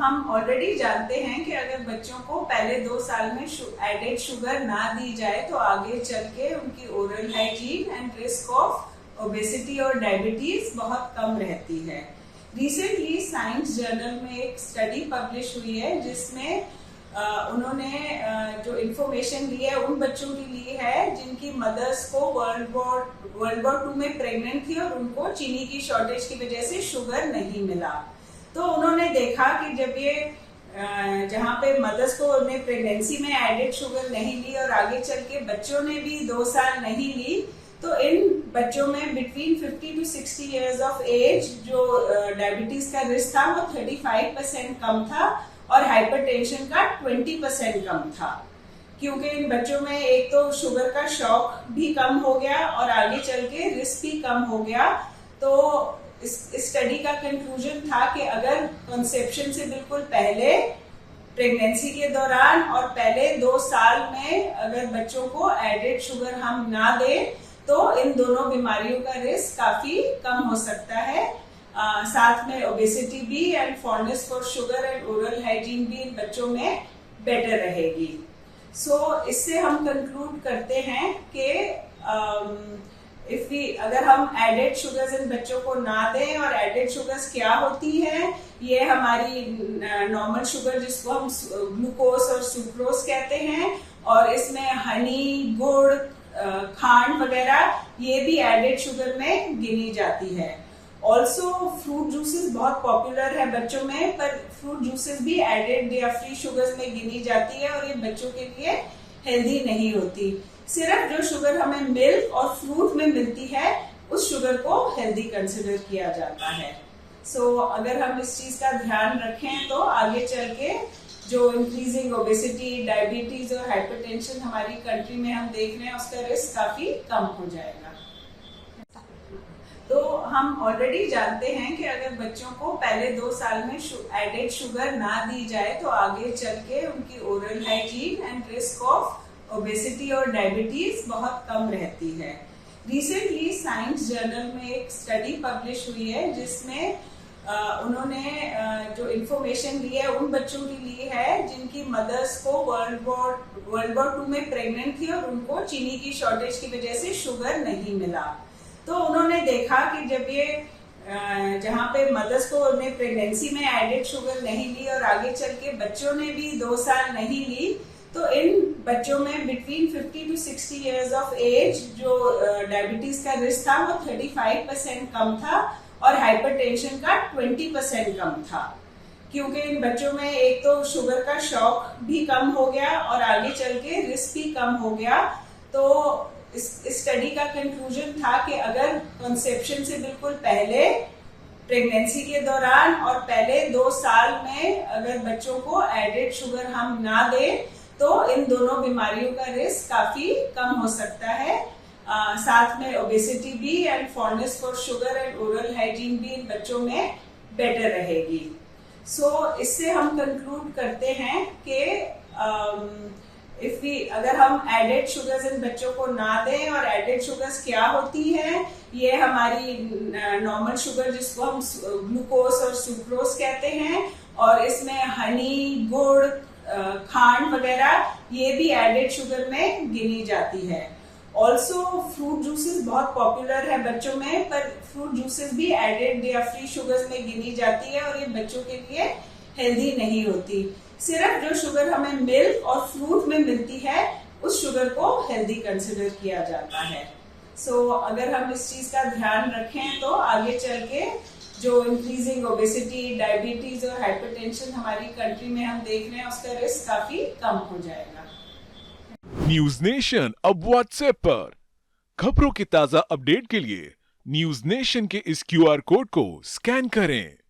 हम ऑलरेडी जानते हैं कि अगर बच्चों को पहले 2 साल में एडेड शुगर ना दी जाए तो आगे चल के उनकी oral hygiene and risk of obesity और डायबिटीज बहुत कम रहती है। रिसेंटली साइंस जर्नल में एक स्टडी पब्लिश हुई है जिसमें उन्होंने जो इन्फॉर्मेशन ली है उन बच्चों के लिए है जिनकी मदर्स को वर्ल्ड वॉर 2 में प्रेग्नेंट थी और उनको चीनी की शॉर्टेज की वजह से शुगर नहीं मिला। तो उन्होंने देखा कि जब ये जहाँ पे मदर्स को उन्हें प्रेगनेंसी में एडेड शुगर नहीं ली और आगे चल के बच्चों ने भी 2 साल नहीं ली, तो इन बच्चों में between 50 to 60 years of age जो डायबिटीज का रिस्क था वो 35% कम था और हाइपरटेंशन का 20% कम था। क्योंकि इन बच्चों में एक तो शुगर का शॉक भी कम हो गया और आगे चल के रिस्क भी कम हो गया। तो इस स्टडी का कंक्लूजन था कि अगर कंसेप्शन से बिल्कुल पहले, प्रेगनेंसी के दौरान और पहले 2 साल में अगर बच्चों को एडेड शुगर हम ना दें तो इन दोनों बीमारियों का रिस्क काफी कम हो सकता है। साथ में ओबेसिटी भी and fondness for sugar and oral hygiene भी इन बच्चों में बेटर रहेगी। इससे हम कंक्लूड करते हैं कि अगर हम एडेड शुगर्स इन बच्चों को ना दें, और एडेड शुगर्स क्या होती है, ये हमारी नॉर्मल शुगर जिसको हम ग्लूकोज और सुक्रोज कहते हैं, और इसमें हनी, गुड़, खांड वगैरह ये भी एडेड शुगर में गिनी जाती है। ऑल्सो फ्रूट जूसेस बहुत पॉपुलर है बच्चों में, पर फ्रूट जूसेस भी एडेड या फ्री शुगर्स में गिनी जाती है और ये बच्चों के लिए हेल्दी नहीं होती। सिर्फ जो शुगर हमें मिल्क और फ्रूट में मिलती है उस शुगर को हेल्दी कंसिडर किया जाता है। अगर हम इस चीज का ध्यान रखें तो आगे चल के जो इंक्रीजिंग ओबेसिटी, डायबिटीज और हाइपरटेंशन हमारी कंट्री में हम देख रहे हैं उसका रिस्क काफी कम हो जाएगा। तो हम ऑलरेडी जानते हैं कि अगर बच्चों को पहले 2 साल में एडेड शुगर ना दी जाए तो आगे चल के उनकी oral hygiene and risk of obesity और डायबिटीज बहुत कम रहती है। रिसेंटली साइंस जर्नल में एक स्टडी पब्लिश हुई है जिसमें उन्होंने जो इन्फॉर्मेशन ली है उन बच्चों के लिए है जिनकी मदर्स को वर्ल्ड वॉर 2 में प्रेग्नेंट थी और उनको चीनी की शॉर्टेज की वजह से शुगर नहीं मिला। तो उन्होंने देखा कि जब ये जहाँ पे मदर्स को उन्हें प्रेगनेंसी में एडेड शुगर नहीं ली और आगे चल के बच्चों ने भी 2 साल नहीं ली, तो इन बच्चों में between 50 to 60 years of age जो डायबिटीज का रिस्क था वो 35% कम था और हाइपरटेंशन का 20% कम था। क्योंकि इन बच्चों में एक तो शुगर का शॉक भी कम हो गया और आगे चल के रिस्क भी कम हो गया। तो इस स्टडी का कंक्लूजन था कि अगर कंसेप्शन से बिल्कुल पहले, प्रेगनेंसी के दौरान और पहले 2 साल में अगर बच्चों को एडेड शुगर हम ना दें तो इन दोनों बीमारियों का रिस्क काफी कम हो सकता है। साथ में ओबेसिटी भी and fondness for sugar and oral hygiene भी इन बच्चों में बेटर रहेगी। इससे हम कंक्लूड करते हैं कि अगर हम एडेड शुगर्स इन बच्चों को ना दें, और एडेड शुगर्स क्या होती है, ये हमारी नॉर्मल शुगर जिसको हम ग्लूकोज और सुक्रोज कहते हैं, और इसमें हनी, गुड़, खांड वगैरह ये भी एडेड शुगर में गिनी जाती है। ऑल्सो फ्रूट जूसेस बहुत पॉपुलर है बच्चों में, पर फ्रूट जूसेस भी एडेड या फ्री शुगर्स में गिनी जाती है और ये बच्चों के लिए हेल्दी नहीं होती। सिर्फ जो शुगर हमें मिल्क और फ्रूट में मिलती है उस शुगर को हेल्दी कंसिडर किया जाता है। अगर हम इस चीज का ध्यान रखें तो आगे चल के जो इंक्रीजिंग ओबेसिटी, डायबिटीज और हाइपरटेंशन हमारी कंट्री में हम देख रहे हैं उसका रिस्क काफी कम हो जाएगा। न्यूज नेशन अब व्हाट्सएप पर खबरों के ताजा अपडेट के लिए न्यूज नेशन के इस QR कोड को स्कैन करें।